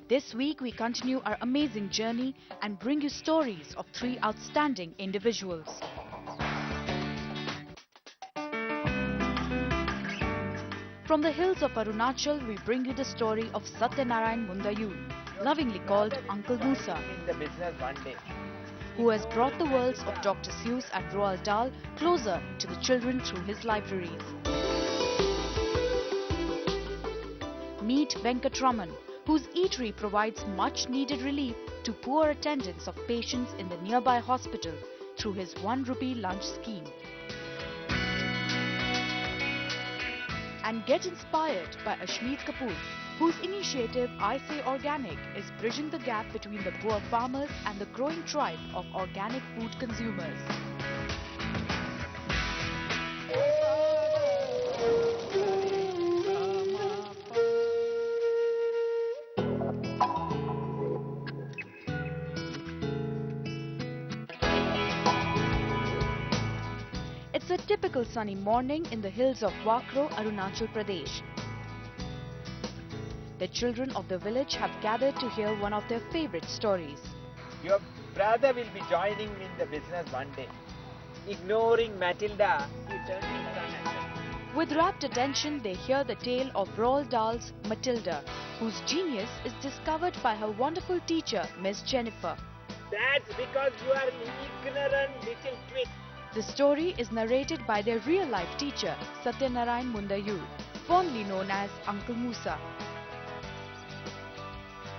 This week we continue our amazing journey and bring you stories of three outstanding individuals. From the hills of Arunachal, we bring you the story of Satyanarayan Mundayur, lovingly called Uncle Musa, in the business one day. who has brought the worlds of Dr. Seuss and Roald Dahl closer to the children through his libraries. Meet Venkatraman, whose eatery provides much needed relief to poor attendants of patients in the nearby hospital through his 1 rupee lunch scheme. And get inspired by Ashmeet Kapoor, whose initiative I Say Organic is bridging the gap between the poor farmers and the growing tribe of organic food consumers. It's a typical sunny morning in the hills of Wakro, Arunachal Pradesh. The children of the village have gathered to hear one of their favorite stories. Your brother will be joining in the business one day. Ignoring Matilda, he turned his son and said, With rapt attention, they hear the tale of Roald Dahl's Matilda, whose genius is discovered by her wonderful teacher, Miss Jennifer. "That's because you are an ignorant little twit." The story is narrated by their real-life teacher, Satyanarayan Mundayur, fondly known as Uncle Musa.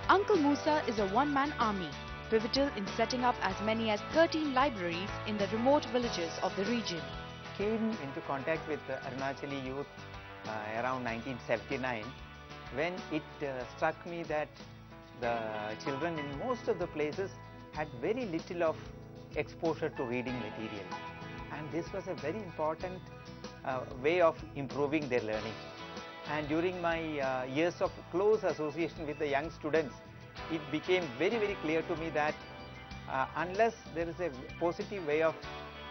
Uncle Musa is a one-man army, pivotal in setting up as many as 13 libraries in the remote villages of the region. Came into contact with Arunachali youth around 1979, when it struck me that the children in most of the places had very little of exposure to reading material, and this was a very important way of improving their learning. And during my years of close association with the young students, it became very clear to me that unless there is a positive way of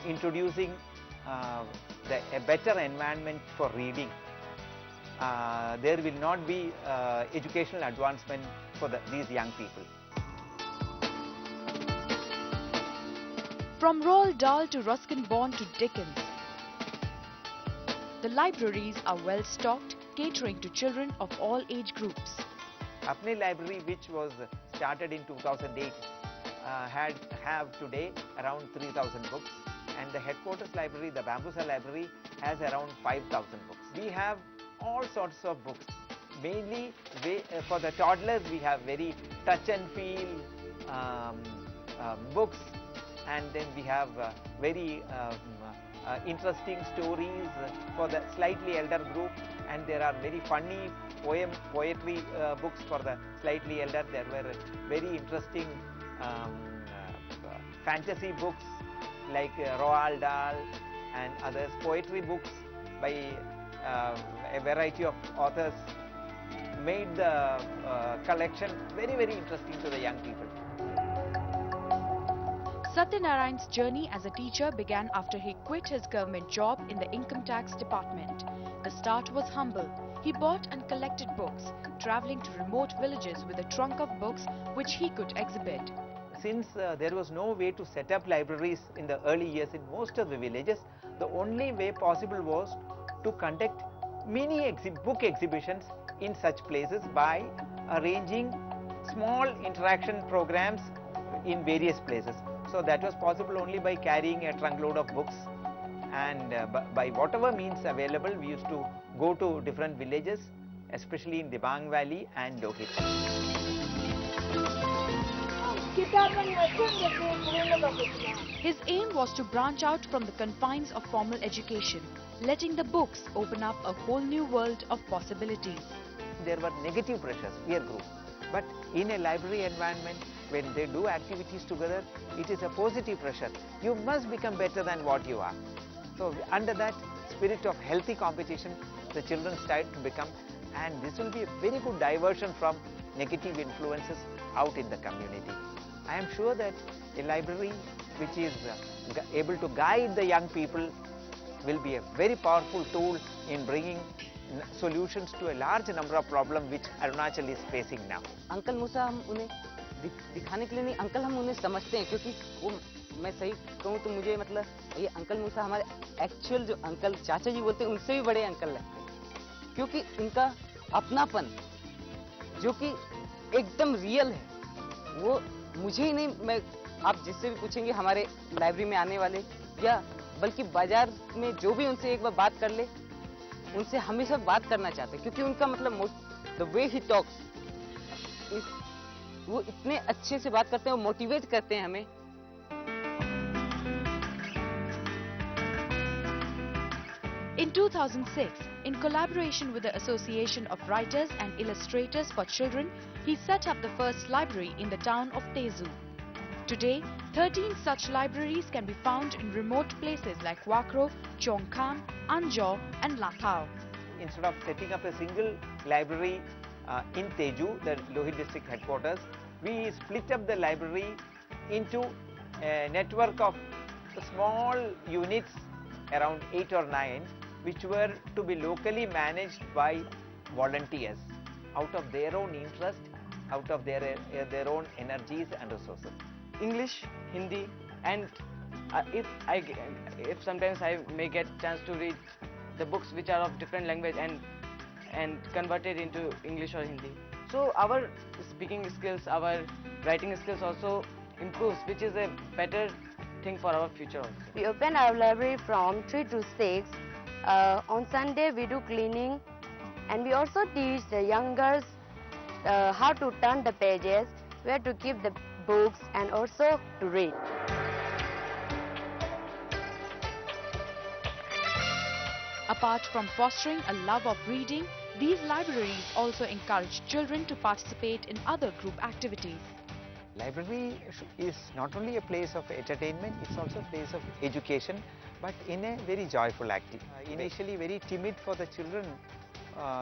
introducing a better environment for reading, there will not be educational advancement for these young people. From Roald Dahl to Ruskin Bond to Dickens, the libraries are well stocked, catering to children of all age groups. Apne Library, which was started in 2008, have today around 3,000 books, and the headquarters library, the Bambusa Library, has around 5,000 books. We have all sorts of books. Mainly for the toddlers, we have very touch and feel books, and then we have very interesting stories for the slightly elder group, and there are very funny poetry books for the slightly elder. There were very interesting fantasy books like Roald Dahl and others, poetry books by a variety of authors, made the collection very interesting to the young people. Satyanarayan's journey as a teacher began after he quit his government job in the income tax department. The start was humble. He bought and collected books, traveling to remote villages with a trunk of books which he could exhibit. Since there was no way to set up libraries in the early years in most of the villages, the only way possible was to conduct mini book exhibitions in such places by arranging small interaction programs in various places. So that was possible only by carrying a trunkload of books, and by whatever means available, we used to go to different villages, especially in Dibang Valley and Lohit. His aim was to branch out from the confines of formal education, letting the books open up a whole new world of possibilities. There were negative pressures, peer group. But in a library environment, when they do activities together, it is a positive pressure. You must become better than what you are. So under that spirit of healthy competition, the children start to become, and this will be a very good diversion from negative influences out in the community. I am sure that a library which is able to guide the young people will be a very powerful tool in bringing solutions to a large number of problems which Arunachal is facing now. Uncle Musa हम उन्हें दिखाने के लिए नहीं, uncle हम उन्हें समझते हैं, क्योंकि वो मैं सही कहूँ तो मुझे मतलब ये अंकल मूसा हमारे एक्चुअल जो अंकल चाचा जी बोलते हैं उनसे भी बड़े अंकल लगते हैं, क्योंकि इनका अपनापन जो कि एकदम रियल है, वो मुझे ही नहीं, मैं आप जिससे भी पूछेंगे हमारे लाइब्रेरी में आने वाले या बल्कि बाजार में जो भी उनसे एक बार बात कर ले, उनसे हमेशा बात करना चाहते हैं, क्योंकि उनका मतलब द वे ही टॉक्स, वो इतने अच्छे से बात करते हैं, वो मोटिवेट करते हैं हमें. In 2006, in collaboration with the Association of Writers and Illustrators for Children, he set up the first library in the town of Tezu. Today, 13 such libraries can be found in remote places like Wakro, Chongkham, Anjaw and Lathao. Instead of setting up a single library in Teju, the Lohit district headquarters, we split up the library into a network of small units, around 8 or 9, which were to be locally managed by volunteers out of their own interest, out of their own energies and resources. English, Hindi, and if sometimes I may get chance to read the books which are of different language and converted into English or Hindi. So our speaking skills, our writing skills also improves, which is a better thing for our future also. We open our library from 3 to 6. On Sunday we do cleaning, and we also teach the young girls how to turn the pages, where to keep the books, and also to read. Apart from fostering a love of reading, these libraries also encourage children to participate in other group activities. Library is not only a place of entertainment, it's also a place of education, but in a very joyful activity. Initially very timid for the children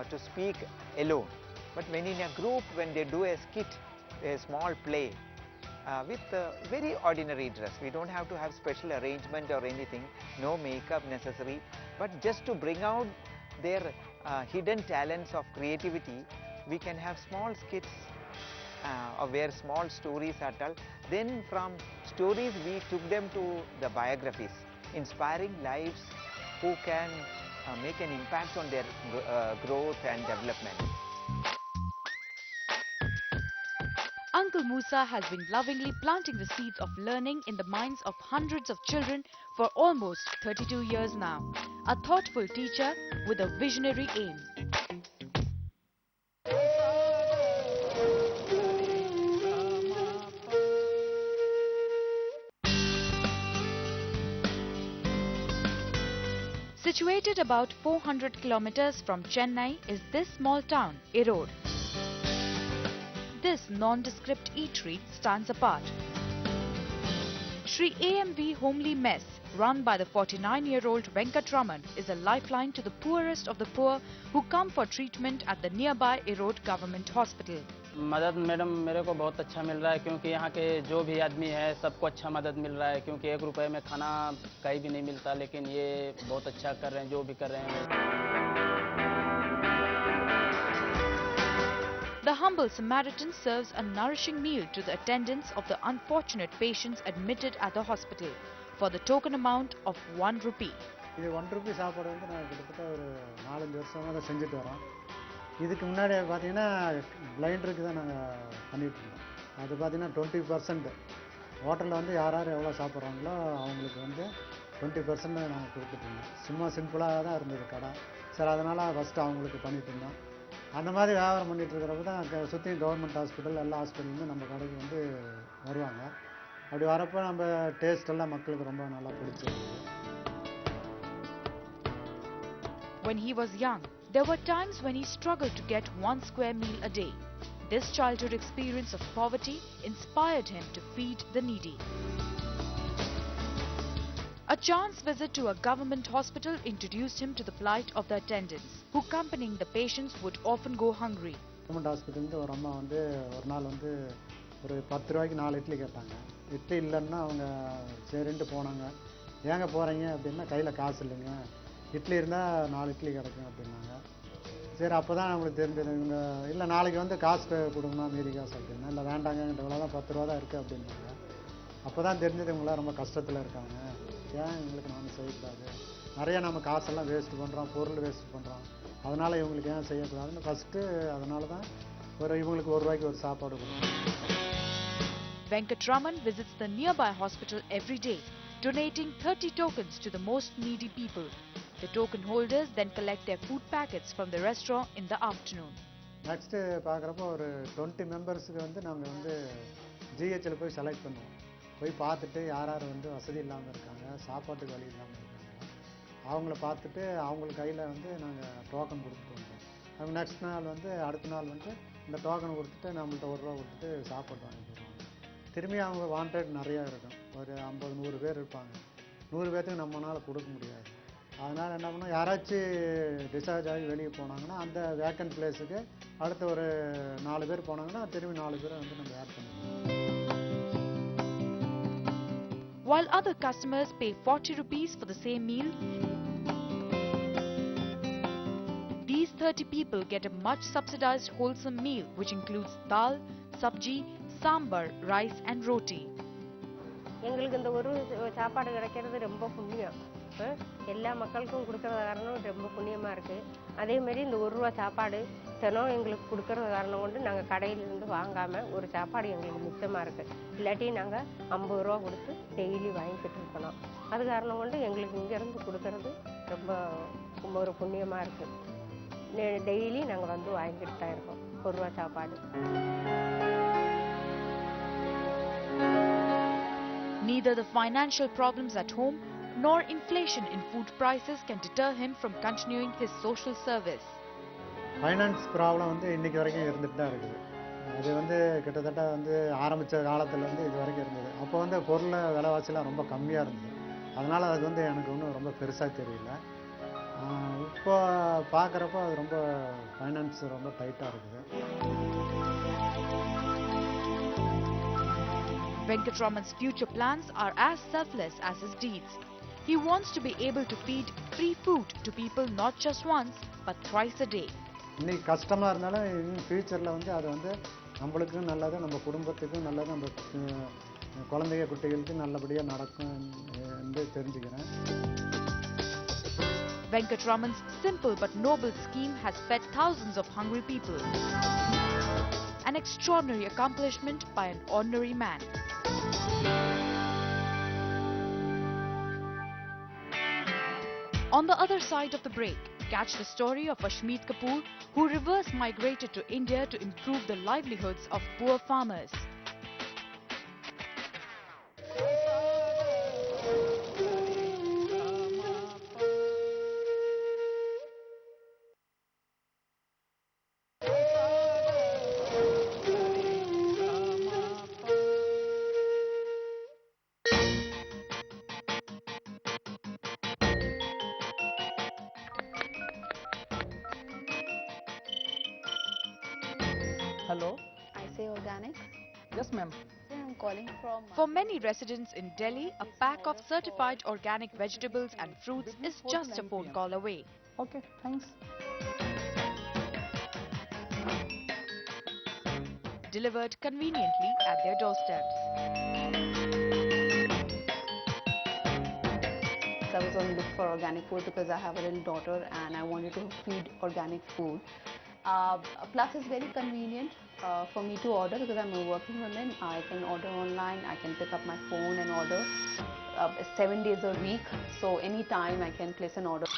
to speak alone, but when in a group, when they do a skit, a small play, with very ordinary dress, we don't have to have special arrangement or anything, no makeup necessary, but just to bring out their hidden talents of creativity, we can have small skits where small stories are told. Then from stories we took them to the biographies, inspiring lives who can make an impact on their growth and development. Uncle Musa has been lovingly planting the seeds of learning in the minds of hundreds of children for almost 32 years now. A thoughtful teacher with a visionary aim. Situated about 400 kilometers from Chennai is this small town, Erode. This nondescript eatery stands apart. Shri AMV Homely Mess, run by the 49-year-old Venkatraman, is a lifeline to the poorest of the poor who come for treatment at the nearby Erode Government Hospital. मदद madam मेरे को बहुत अच्छा मिल रहा है, क्योंकि यहाँ के जो भी आदमी है सबको अच्छा मदद मिल रहा है, क्योंकि 1 रुपए में खाना कहीं भी नहीं मिलता, लेकिन ये बहुत अच्छा कर रहे हैं जो भी कर रहे हैं. The humble Samaritan serves a nourishing meal to the attendants of the unfortunate patients admitted at the hospital for the token amount of 1 rupee. இது 1 ரூபி சாப்பாடு வந்து நான் கிட்டத்தட்ட ஒரு 4-5 வருஷமாக அதை செஞ்சுட்டு வரோம். இதுக்கு முன்னாடி பார்த்தீங்கன்னா பிளைண்டருக்கு தான் நாங்கள் பண்ணிகிட்டு இருந்தோம். அது பார்த்தீங்கன்னா 20% ஹோட்டலில் வந்து யார் யார் எவ்வளோ சாப்பிட்றாங்களோ அவங்களுக்கு வந்து 20% நாங்கள் கொடுத்துட்ருந்தோம். சும்மா சிம்பிளாக தான் இருந்தது கடை. சரி, அதனால் ஃபஸ்ட்டு அவங்களுக்கு பண்ணிகிட்டு இருந்தோம். அந்த மாதிரி வியாபாரம் பண்ணிகிட்டு இருக்கிறப்ப தான் சுற்றி கவர்மெண்ட் ஹாஸ்பிட்டல் எல்லா ஹாஸ்பிட்டலுமே நம்ம கடைக்கு வந்து வருவாங்க. அப்படி வரப்போ நம்ம டேஸ்ட் எல்லாம் மக்களுக்கு ரொம்ப நல்லா பிடிச்சிருக்கு. When he was young, there were times when he struggled to get one square meal a day. This childhood experience of poverty inspired him to feed the needy. A chance visit to a government hospital introduced him to the plight of the attendants, who accompanying the patients would often go hungry. Government ஹாஸ்பிட்டல்லேருந்து ஒரு அம்மா வந்து ஒரு நாள் வந்து ஒரு 10 ரூபாய்க்கு 4 இட்லி கேட்டாங்க. இட்லி இல்லைன்னா அவங்க சரின்ட்டு போனாங்க. ஏங்க போகிறீங்க அப்படின்னா கையில் காசு இல்லைங்க, இட்லி இருந்தால் 4 இட்லி கிடைக்கும் அப்படின்னாங்க. சரி, அப்போ தான் நம்மளுக்கு தெரிஞ்சது இவங்க இல்லை நாளைக்கு வந்து காசு கொடுக்கணும் மீதி காசு அப்படின்னா, இல்லை வேண்டாங்க இவ்வளோ தான் 10 ரூபா தான் இருக்குது அப்படின்னாங்க. அப்போ தான் தெரிஞ்சது இவங்களாம் ரொம்ப கஷ்டத்தில் இருக்காங்க, ஏன் இவங்களுக்கு நம்ம செய்யக்கூடாது, நிறையா நம்ம காசெல்லாம் வேஸ்ட் பண்ணுறோம், பொருள் வேஸ்ட் பண்ணுறோம், அதனால் இவங்களுக்கு ஏன் செய்யக்கூடாதுன்னு ஃபஸ்ட்டு அதனால தான் இவங்களுக்கு 1 ரூபாய்க்கு ஒரு சாப்பாடு கொடுக்கணும். Venkatraman visits the nearby hospital every day, donating 30 tokens to the most needy people. The token holders then collect their food packets from the restaurant in the afternoon. Next பார்க்குறப்போ ஒரு 20 மெம்பர்ஸுக்கு வந்து நாங்கள் வந்து ஜிஹெச்சில் போய் செலக்ட் பண்ணுவோம். போய் பார்த்துட்டு யார் யார் வந்து வசதி இல்லாமல் இருக்காங்க, சாப்பாட்டுக்கு வழி இல்லாமல் இருக்காங்க, அவங்கள பார்த்துட்டு அவங்களுக்கு கையில் வந்து நாங்கள் டோக்கன் கொடுத்துட்டு வந்தோம். அவங்க நெக்ஸ்ட் நாள் வந்து அடுத்த நாள் வந்து இந்த டோக்கன் கொடுத்துட்டு நம்மள்ட்ட 1 ரூபா கொடுத்துட்டு சாப்பாடு வாங்கிட்டு வருவாங்க. திரும்பி அவங்க வாண்டட் நிறையா இருக்கும், ஒரு 50-100 பேர் இருப்பாங்க. 100 பேர்த்துக்கு நம்மளால் கொடுக்க முடியாது. அதனால் என்ன பண்ணோம், யாராச்சும் டிஸ்சார்ஜ் ஆகி வெளியே போனாங்கன்னா அந்த வேக்கன்ட் பிளேஸுக்கு அடுத்த ஒரு 4 பேர் போனாங்கன்னா திரும்பி 4 பேரை வந்து நம்ம ஆட் பண்ணிடுவோம். While other customers pay 40 rupees for the same meal, these 30 people get a much subsidized wholesome meal which includes dal, sabji, sambar, rice and roti. எங்களுக்கு இந்த ஒரு சாப்பாடு கிடைக்கிறது ரொம்ப புண்ணியம். எல்லா மக்களுக்கும் கொடுக்கறது காரணம் ரொம்ப புண்ணியமாக இருக்குது. அதேமாரி இந்த 1 ரூபா சாப்பாடு தினம் எங்களுக்கு கொடுக்கறது காரணம் கொண்டு நாங்கள் கடையிலேருந்து வாங்காமல் ஒரு சாப்பாடு எங்களுக்கு மிச்சமாக இருக்குது. இல்லாட்டி நாங்கள் 50 ரூபா கொடுத்து டெய்லி வாங்கிக்கிட்டு இருக்கணும். அது காரணம் கொண்டு எங்களுக்கு இங்கேருந்து கொடுக்கறது ரொம்ப ஒரு புண்ணியமாக இருக்குது. டெய்லி நாங்கள் வந்து வாங்கிக்கிட்டு தான் இருக்கோம் 1 ரூபா சாப்பாடு. Neither the financial problems at home nor inflation in food prices can deter him from continuing his social service. Finance problem வந்து இன்றைக்கி வரைக்கும் இருந்துட்டு தான் இருக்குது. அது வந்து கிட்டத்தட்ட வந்து ஆரம்பித்த காலத்துலேருந்து இது வரைக்கும் இருந்தது. அப்போ வந்து பொருள் விலைவாசிலாம் ரொம்ப கம்மியாக இருந்தது. அதனால் அது வந்து எனக்கு ஒன்றும் ரொம்ப பெருசாக தெரியல. இப்போ பார்க்குறப்போ அது ரொம்ப ஃபைனான்ஸ் ரொம்ப டைட்டாக இருக்குது. Venkatraman's future plans are as selfless as his deeds. He wants to be able to feed free food to people not just once but thrice a day. இன்றைக்கி கஷ்டமாக இருந்தாலும் இன் ஃப்யூச்சரில் வந்து அது வந்து நம்மளுக்கும் நல்லது, நம்ம குடும்பத்துக்கும் நல்லது, நம்ம குழந்தைங்க குட்டிகளுக்கு நல்லபடியாக நடக்கும் என்று தெரிஞ்சுக்கிறேன். Venkatraman's simple but noble scheme has fed thousands of hungry people. An extraordinary accomplishment by an ordinary man. On the other side of the break, catch the story of Ashmeet Kapoor, who reverse migrated to India to improve the livelihoods of poor farmers. Hello. I say organic. Yes, ma'am. I'm calling from. For many residents in Delhi, a pack of certified organic vegetables and fruits is just a phone call away. Okay, thanks. Delivered conveniently at their doorsteps. I was on the look for organic food because I have a little daughter and I wanted to feed organic food. Plus, it's very convenient for me to order because I'm a working woman. I can order online. I can pick up my phone and order 7 days a week. So anytime I can place an order.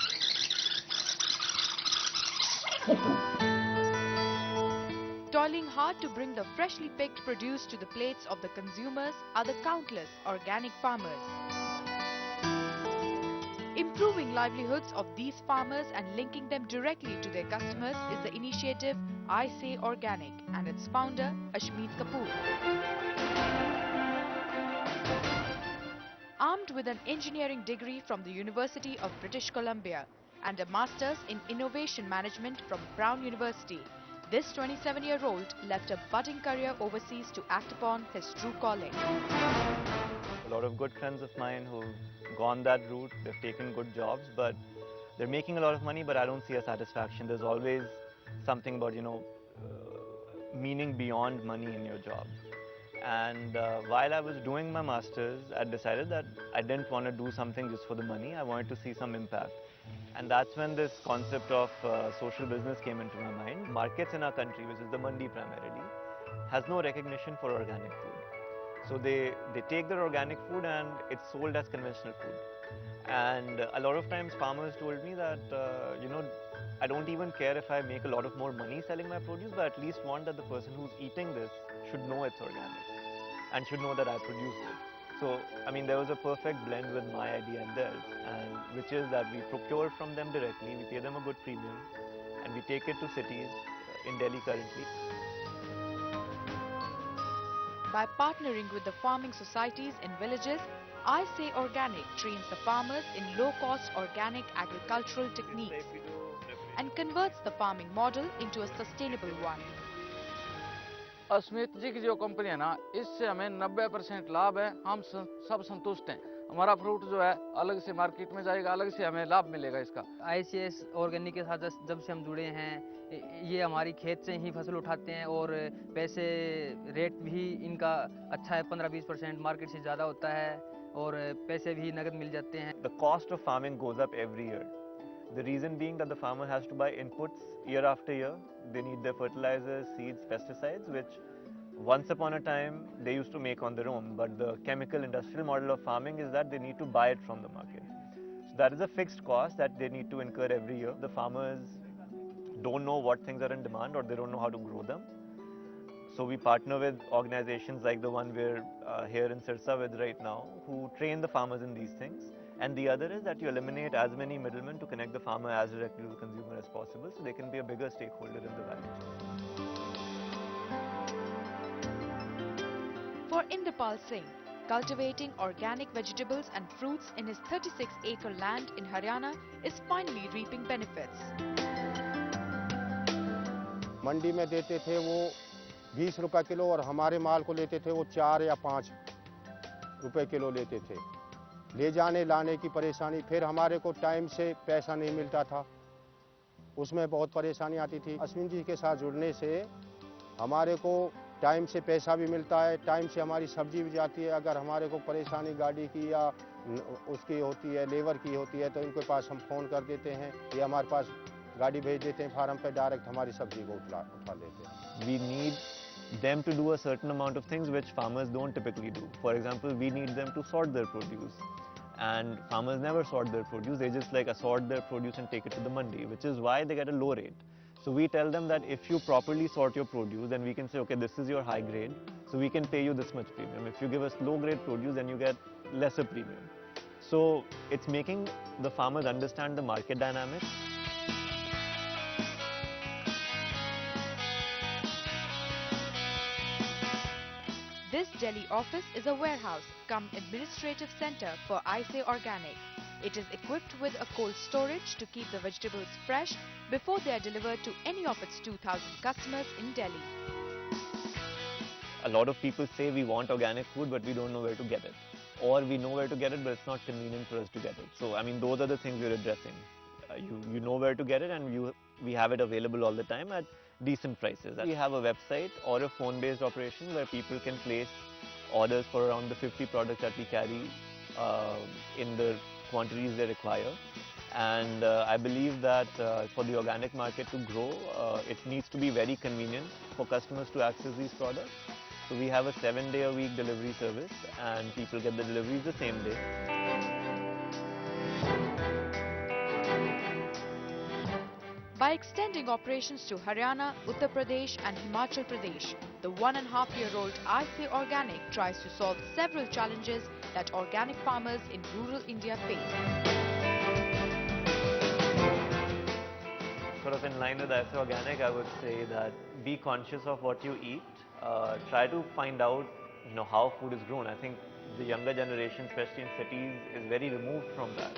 Toiling hard to bring the freshly picked produce to the plates of the consumers are the countless organic farmers. Improving livelihoods of these farmers and linking them directly to their customers is the initiative I Say Organic and its founder Ashmeet Kapoor. Armed with an engineering degree from the University of British Columbia and a master's in innovation management from Brown University, this 27-year-old left a budding career overseas to act upon his true calling. A lot of good friends of mine who've gone that route, they've taken good jobs, but they're making a lot of money, but I don't see a satisfaction. There's always something about, meaning beyond money in your job. And while I was doing my master's, I decided that I didn't want to do something just for the money. I wanted to see some impact. And that's when this concept of social business came into my mind. Markets in our country, which is the mandi primarily, has no recognition for organic food. So they take their organic food and it's sold as conventional food. And a lot of times farmers told me that, I don't even care if I make a lot of more money selling my produce, but at least want that the person who's eating this should know it's organic and should know that I produced it. So, there was a perfect blend with my idea and theirs, and which is that we procure from them directly, we pay them a good premium, and we take it to cities in Delhi currently. By partnering with the farming societies in villages, I Say Organic trains the farmers in low-cost organic agricultural techniques and converts the farming model into a sustainable one. Ashmit जी की जो company है ना, इससे हमें 90% लाभ है, हम सब संतुष्ट हैं। हमारा फ्रूट जो है अलग से मार्केट में जाएगा, अलग से हमें लाभ मिलेगा इसका। ICS ऑर्गेनिक के साथ जब से हम जुड़े हैं, ये हमारी खेत से ही फसल उठाते हैं और पैसे रेट भी इनका अच्छा है, 15-20% मार्केट से ज़्यादा होता है और पैसे भी नगद मिल जाते हैं। The cost of farming goes up every year. The reason being that the farmer has to buy inputs year after year. They need their fertilizers, seeds, pesticides, which once upon a time they used to make on their own. But the chemical industrial model of farming is that they need to buy it from the market. So that is a fixed cost that they need to incur every year. The farmers don't know what things are in demand or they don't know how to grow them. So we partner with organizations like the one we're here in Sirsa with right now, who train the farmers in these things. And the other is that you eliminate as many middlemen to connect the farmer as directly to the consumer as possible, so they can be a bigger stakeholder in the value chain. For Inderpal Singh, cultivating organic vegetables and fruits in his 36-acre land in Haryana is finally reaping benefits. मंडी में देते थे वो 20 रुपए kilo और हमारे माल को लेते थे वो 4 या 5 रुपए किलो लेते थे। ले जाने लाने की परेशानी, फिर हमारे को टाइम से पैसा नहीं मिलता था, उसमें बहुत परेशानी आती थी। अश्विन जी के साथ जुड़ने से हमारे को टाइम से पैसा भी मिलता है, टाइम से हमारी सब्जी भी जाती है। अगर हमारे को परेशानी गाड़ी की या उसकी होती है, लेबर की होती है, तो इनके पास हम फ़ोन कर देते हैं, ये हमारे पास गाड़ी भेज देते हैं, फार्म पे डायरेक्ट हमारी सब्जी को उठा लेते हैं। We need them to do a certain amount of things which farmers don't typically do. For example, we need them to sort their produce. And farmers never sort their produce, they just assort their produce and take it to the mandi, which is why they get a low rate. So we tell them that if you properly sort your produce, then we can say, okay, this is your high grade, so we can pay you this much premium. If you give us low grade produce, then you get lesser premium. So it's making the farmers understand the market dynamics. This Delhi office is a warehouse cum administrative center for I Say Organic. It is equipped with a cold storage to keep the vegetables fresh before they are delivered to any of its 2,000 customers in Delhi. A lot of people say we want organic food, but we don't know where to get it. Or we know where to get it, but it's not convenient for us to get it. So, those are the things we're addressing. You know where to get it, and we have it available all the time at decent prices. We have a website or a phone-based operation where people can place orders for around the 50 products that we carry in the quantities they require. And I believe that for the organic market to grow, it needs to be very convenient for customers to access these products. So we have a 7-day-a-week delivery service, and people get the deliveries the same day. By By extending operations to Haryana, Uttar Pradesh and Himachal Pradesh, the 1.5-year-old I Say Organic tries to solve several challenges that organic farmers in rural India face. Sort of in line with I Say Organic, I would say that be conscious of what you eat. Try to find out, how food is grown. I think the younger generation, especially in cities, is very removed from that.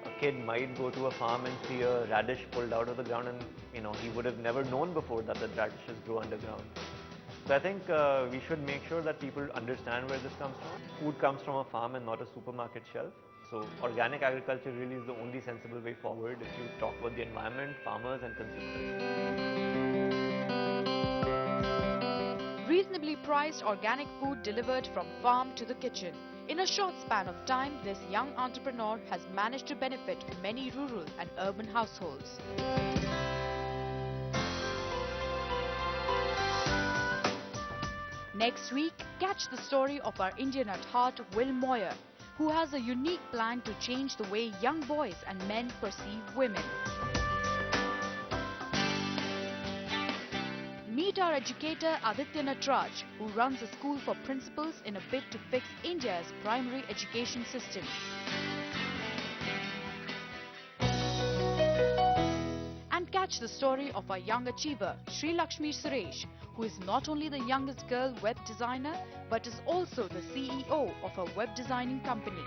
A kid might go to a farm and see a radish pulled out of the ground, and he would have never known before that the radishes grow underground. So I think we should make sure that people understand where this comes from. Food comes from a farm and not a supermarket shelf. So organic agriculture really is the only sensible way forward if you talk about the environment, farmers and consumers. Reasonably priced organic food delivered from farm to the kitchen. In a short span of time, this young entrepreneur has managed to benefit many rural and urban households. Next week, catch the story of our Indian at heart, Will Moyer, who has a unique plan to change the way young boys and men perceive women. Meet our educator Aditya Natraj, who runs a school for principals in a bid to fix India's primary education system. And catch the story of our young achiever, Sri Lakshmi Suresh, who is not only the youngest girl web designer, but is also the CEO of a web designing company.